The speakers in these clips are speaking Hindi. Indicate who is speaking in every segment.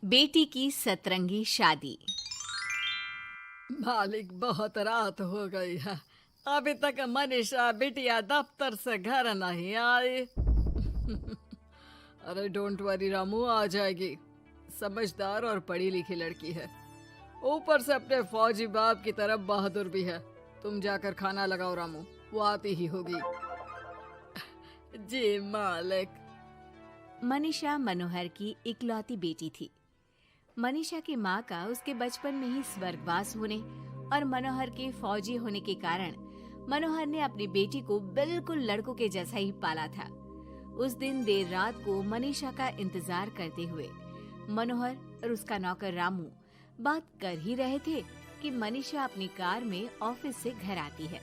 Speaker 1: बेटी की सतरंगी शादी।
Speaker 2: मालिक, बहुत रात हो गई है। अभी तक मनीषा बिटिया दफ्तर से घर नहीं आई। अरे डोंट वरी रामू, आ जाएगी। समझदार और पढ़ी लिखी लड़की है, ऊपर से अपने फौजी बाप की तरफ बहादुर भी है। तुम जाकर खाना लगाओ रामू, वो आती ही होगी। जी मालिक।
Speaker 1: मनीषा मनोहर की इकलौती बेटी थी। मनीषा की माँ का उसके बचपन में ही स्वर्गवास होने और मनोहर के फौजी होने के कारण मनोहर ने अपनी बेटी को बिल्कुल लड़कों के जैसा ही पाला था। उस दिन देर रात को मनीषा का इंतजार करते हुए मनोहर और उसका नौकर रामू बात कर ही रहे थे कि मनीषा अपनी कार में ऑफिस से घर आती है।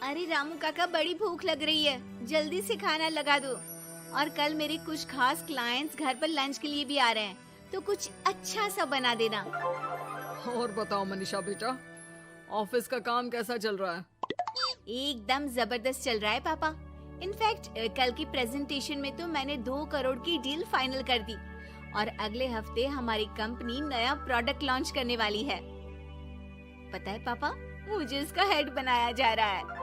Speaker 1: अरे रामू काका, बड़ी भूख लग रही है, जल्दी से खाना लगा दो। और कल मेरे कुछ खास क्लाइंट्स घर पर लंच के लिए भी आ रहे हैं, तो कुछ अच्छा सा बना देना।
Speaker 2: और बताओ मनीषा बेटा, ऑफिस का काम कैसा चल रहा है?
Speaker 1: एकदम जबरदस्त चल रहा है पापा। इनफैक्ट कल की प्रेजेंटेशन में तो मैंने 2 करोड़ की डील फाइनल कर दी और अगले हफ्ते हमारी कंपनी नया प्रोडक्ट लॉन्च करने वाली है। पता है पापा, मुझे इसका हेड बनाया जा रहा है।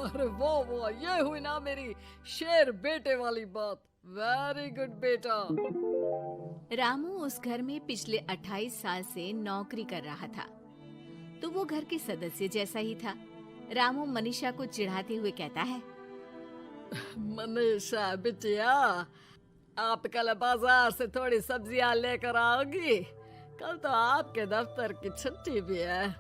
Speaker 2: अरे वो ये हुई ना मेरी शेर बेटे वाली बात। वेरी गुड बेटा।
Speaker 1: रामू उस घर में पिछले 28 साल से नौकरी कर रहा था, तो वो घर के सदस्य जैसा ही था। रामू मनीषा को चिढ़ाते हुए कहता है,
Speaker 2: मनीषा बिटिया, आप कल बाजार से थोड़ी सब्जियां लेकर आओगी? कल तो आपके दफ्तर की छुट्टी भी है।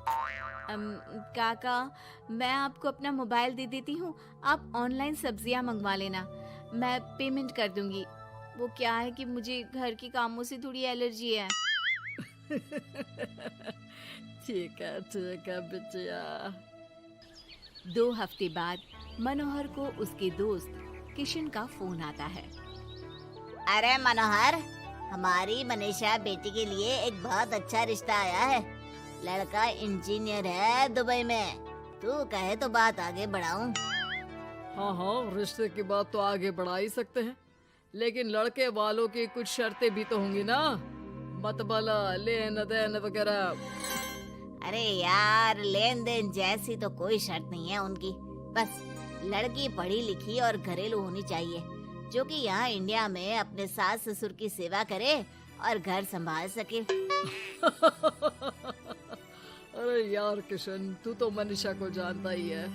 Speaker 1: काका, मैं आपको अपना मोबाइल दे देती हूँ, आप ऑनलाइन सब्जियाँ मंगवा लेना, मैं पेमेंट कर दूंगी। वो क्या है कि मुझे घर के कामों से थोड़ी एलर्जी है।
Speaker 2: ठीक है बिटिया।
Speaker 1: 2 हफ्ते बाद मनोहर को उसके दोस्त किशन का फोन आता है।
Speaker 3: अरे मनोहर, हमारी मनीषा बेटी के लिए एक बहुत अच्छा रिश्ता आया है। लड़का इंजीनियर है दुबई में। तू कहे तो बात आगे बढ़ाऊं?
Speaker 2: हाँ, रिश्ते की बात तो आगे बढ़ा ही सकते हैं, लेकिन लड़के वालों की कुछ शर्तें भी तो होंगी ना, मतबला लेन देन वगैरह।
Speaker 3: अरे यार, लेन देन जैसी तो कोई शर्त नहीं है उनकी। बस लड़की पढ़ी लिखी और घरेलू होनी चाहिए, जो कि यहाँ इंडिया में अपने सास ससुर की सेवा करे और घर संभाल सके।
Speaker 2: अरे यार किशन, तू तो मनीषा को जानता ही है,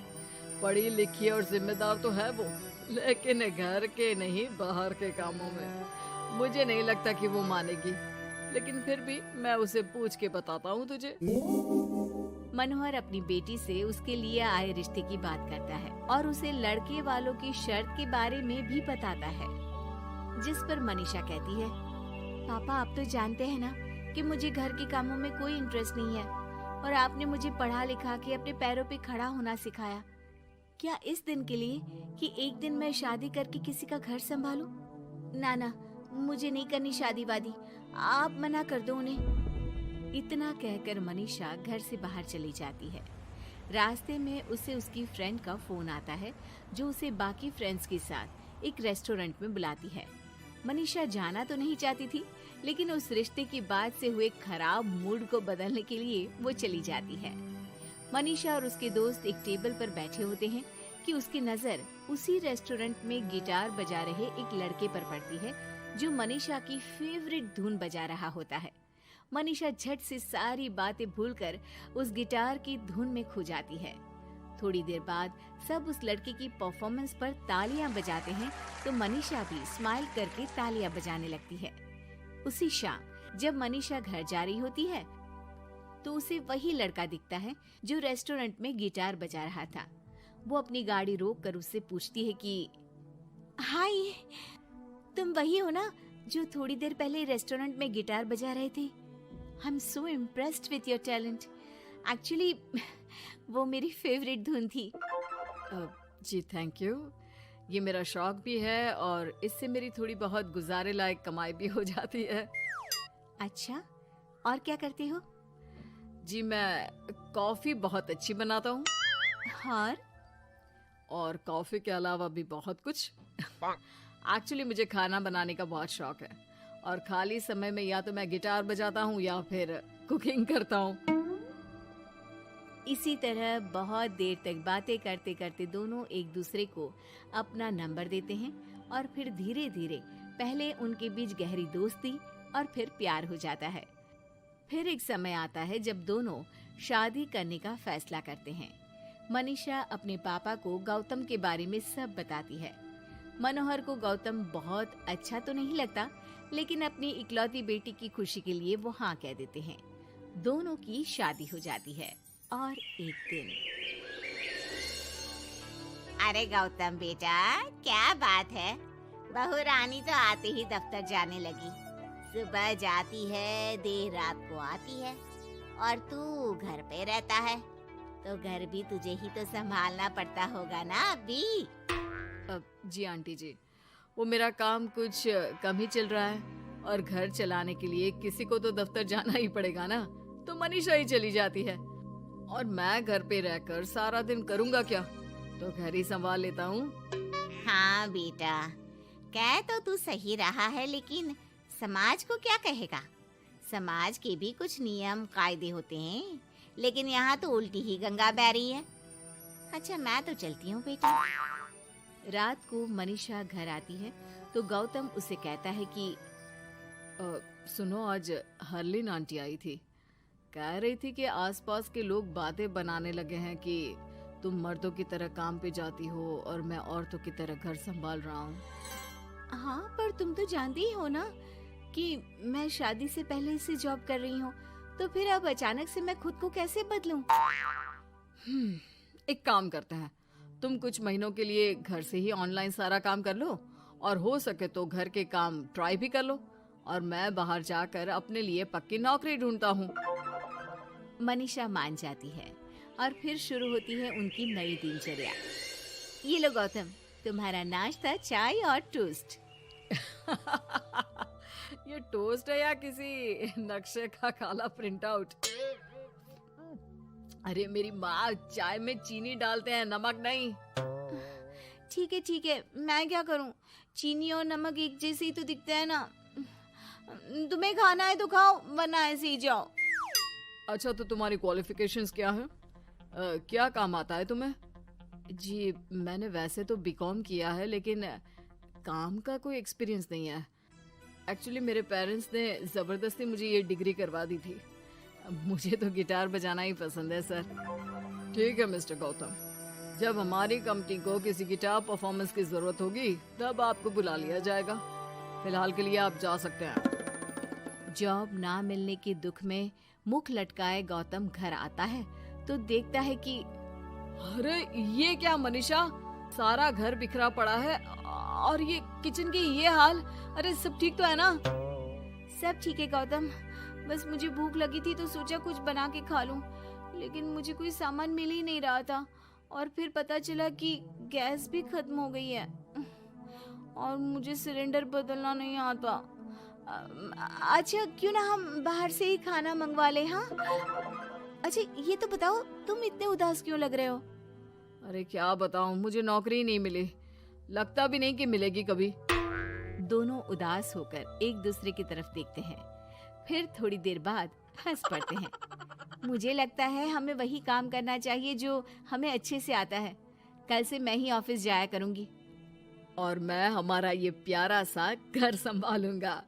Speaker 2: पढ़ी लिखी और जिम्मेदार तो है वो, लेकिन घर के नहीं बाहर के कामों में मुझे नहीं लगता कि वो मानेगी। लेकिन फिर भी मैं उसे पूछ के बताता हूँ तुझे।
Speaker 1: मनोहर अपनी बेटी से उसके लिए आए रिश्ते की बात करता है और उसे लड़के वालों की शर्त के बारे में भी बताता है, जिस पर मनीषा कहती है, पापा आप तो जानते हैं ना कि मुझे घर के कामों में कोई इंटरेस्ट नहीं है और आपने मुझे पढ़ा लिखा के अपने पैरों पे खड़ा होना सिखाया। क्या इस दिन के लिए कि एक दिन मैं शादी करके किसी का घर संभालूं? ना, मुझे नहीं करनी शादी वादी, आप मना कर दो उन्हें। इतना कहकर मनीषा घर से बाहर चली जाती है। रास्ते में उसे उसकी फ्रेंड का फोन आता है, जो उसे बाकी फ्रेंड्स के साथ एक रेस्टोरेंट में बुलाती है। मनीषा जाना तो नहीं चाहती थी, लेकिन उस रिश्ते की बात से हुए खराब मूड को बदलने के लिए वो चली जाती है। मनीषा और उसके दोस्त एक टेबल पर बैठे होते हैं कि उसकी नजर उसी रेस्टोरेंट में गिटार बजा रहे एक लड़के पर पड़ती है, जो मनीषा की फेवरेट धुन बजा रहा होता है। मनीषा झट से सारी बातें भूलकर उस गिटार की धुन में खो जाती है। थोड़ी देर बाद सब उस लड़के की परफॉर्मेंस पर तालियां बजाते हैं, तो मनीषा भी स्माइल करके तालियां बजाने लगती है। उसी शाम जब मनीषा घर जा रही होती है, तो उसे वही लड़का दिखता है जो रेस्टोरेंट में गिटार बजा रहा था। वो अपनी गाड़ी रोक कर उससे पूछती है कि हाय, तुम वही हो ना जो थोड़ी देर पहले रेस्टोरेंट में गिटार बजा रहे थे? I am so impressed with your talent. Actually वो मेरी फेवरेट धुन थी।
Speaker 2: जी थैंक यू, ये मेरा शौक भी है और इससे मेरी थोड़ी बहुत गुजारे लायक कमाई भी हो जाती है।
Speaker 1: अच्छा, और क्या करते हो?
Speaker 2: जी मैं कॉफी बहुत अच्छी बनाता हूँ, और कॉफी के अलावा भी बहुत कुछ। एक्चुअली मुझे खाना बनाने का बहुत शौक है और खाली समय में या तो मैं गिटार बजाता हूँ या फिर कुकिंग करता हूँ।
Speaker 1: इसी तरह बहुत देर तक बातें करते करते दोनों एक दूसरे को अपना नंबर देते हैं और फिर धीरे धीरे पहले उनके बीच गहरी दोस्ती और फिर प्यार हो जाता है। फिर एक समय आता है जब दोनों शादी करने का फैसला करते हैं। मनीषा अपने पापा को गौतम के बारे में सब बताती है। मनोहर को गौतम बहुत अच्छा तो नहीं लगता, लेकिन अपनी इकलौती बेटी की खुशी के लिए वो हाँ कह देते हैं। दोनों की शादी हो जाती है। और एक दिन,
Speaker 3: अरे गौतम बेटा, क्या बात है, बहू रानी तो आते ही दफ्तर जाने लगी। सुबह जाती है, देर रात को आती है, और तू घर पे रहता है, तो घर भी तुझे ही तो संभालना पड़ता होगा ना अभी।
Speaker 2: जी आंटी जी, वो मेरा काम कुछ कम ही चल रहा है और घर चलाने के लिए किसी को तो दफ्तर जाना ही पड़ेगा ना, तो मनीषा ही चली जाती है और मैं घर पे रहकर सारा दिन करूँगा क्या, तो घर ही संभाल लेता हूँ।
Speaker 3: हाँ बेटा, कह तो तू सही रहा है, लेकिन समाज को क्या कहेगा? समाज के भी कुछ नियम कायदे होते हैं, लेकिन यहाँ तो उल्टी ही गंगा बह रही है। अच्छा, मैं तो चलती हूँ बेटा।
Speaker 1: रात को मनीषा घर आती है तो गौतम उसे कहता है कि
Speaker 2: सुनो, आज हरलीन आंटी आई थी, कह रही थी कि आसपास के लोग बातें बनाने लगे हैं कि तुम मर्दों की तरह काम पे जाती हो और मैं औरतों की तरह घर संभाल रहा हूँ।
Speaker 1: हाँ, पर तुम तो जानती ही हो ना कि मैं शादी से पहले से जॉब कर रही हूँ, तो फिर अब अचानक से मैं खुद को कैसे बदलूं?
Speaker 2: एक काम करते हैं, तुम कुछ महीनों के लिए घर से ही ऑनलाइन सारा काम कर लो और हो सके तो घर के काम ट्राई भी कर लो, और मैं बाहर जाकर अपने लिए पक्की नौकरी ढूंढता हूँ।
Speaker 1: मनीषा मान जाती है और फिर शुरू होती है उनकी नई दिनचर्या। ये लो गौतम, तुम्हारा नाश्ता, चाय और टोस्ट।
Speaker 2: ये टोस्ट है या किसी नक्शे का काला प्रिंट आउट? अरे मेरी माँ, चाय में चीनी डालते हैं, नमक नहीं।
Speaker 1: ठीक है, मैं क्या करूं? चीनी और नमक एक जैसे ही तो दिखते हैं ना। तुम्हें खाना है तो खाओ, वरना ऐसे ही जाओ।
Speaker 2: अच्छा, तो तुम्हारी क्वालिफिकेशंस क्या है? क्या काम आता है तुम्हें? जी, मैंने वैसे तो बीकॉम किया है, लेकिन काम का कोई एक्सपीरियंस नहीं है। एक्चुअली मेरे पेरेंट्स ने ज़बरदस्ती मुझे ये डिग्री करवा दी थी। मुझे तो गिटार बजाना ही पसंद है सर। ठीक है मिस्टर गौतम, जब हमारी कंपनी को किसी गिटार परफॉर्मेंस की ज़रूरत होगी तब आपको बुला लिया जाएगा। फिलहाल के लिए आप जा सकते हैं।
Speaker 1: जॉब ना मिलने के दुख में मुख लटकाए गौतम घर आता है तो देखता है कि
Speaker 2: अरे ये क्या मनीषा, सारा घर बिखरा पड़ा है और ये किचन की ये हाल। अरे सब ठीक तो है ना?
Speaker 1: सब ठीक है गौतम, बस मुझे भूख लगी थी तो सोचा कुछ बना के खा लूं, लेकिन मुझे कोई सामान मिल ही नहीं रहा था और फिर पता चला कि गैस भी खत्म हो गई है और मुझे सिलेंडर बदलना नहीं आता। अच्छा, क्यों ना हम बाहर से ही खाना मंगवा ले? हाँ, अच्छा ये तो बताओ, तुम इतने उदास क्यों लग रहे हो?
Speaker 2: अरे क्या बताऊं, मुझे नौकरी नहीं मिली, लगता भी नहीं कि मिलेगी कभी।
Speaker 1: दोनों उदास होकर एक दूसरे की तरफ देखते हैं, फिर थोड़ी देर बाद हंस पड़ते हैं। मुझे लगता है हमें वही काम करना चाहिए जो हमें अच्छे से आता है। कल से मैं ही ऑफिस जाया करूंगी
Speaker 2: और मैं हमारा ये प्यारा सा घर संभालूंगा।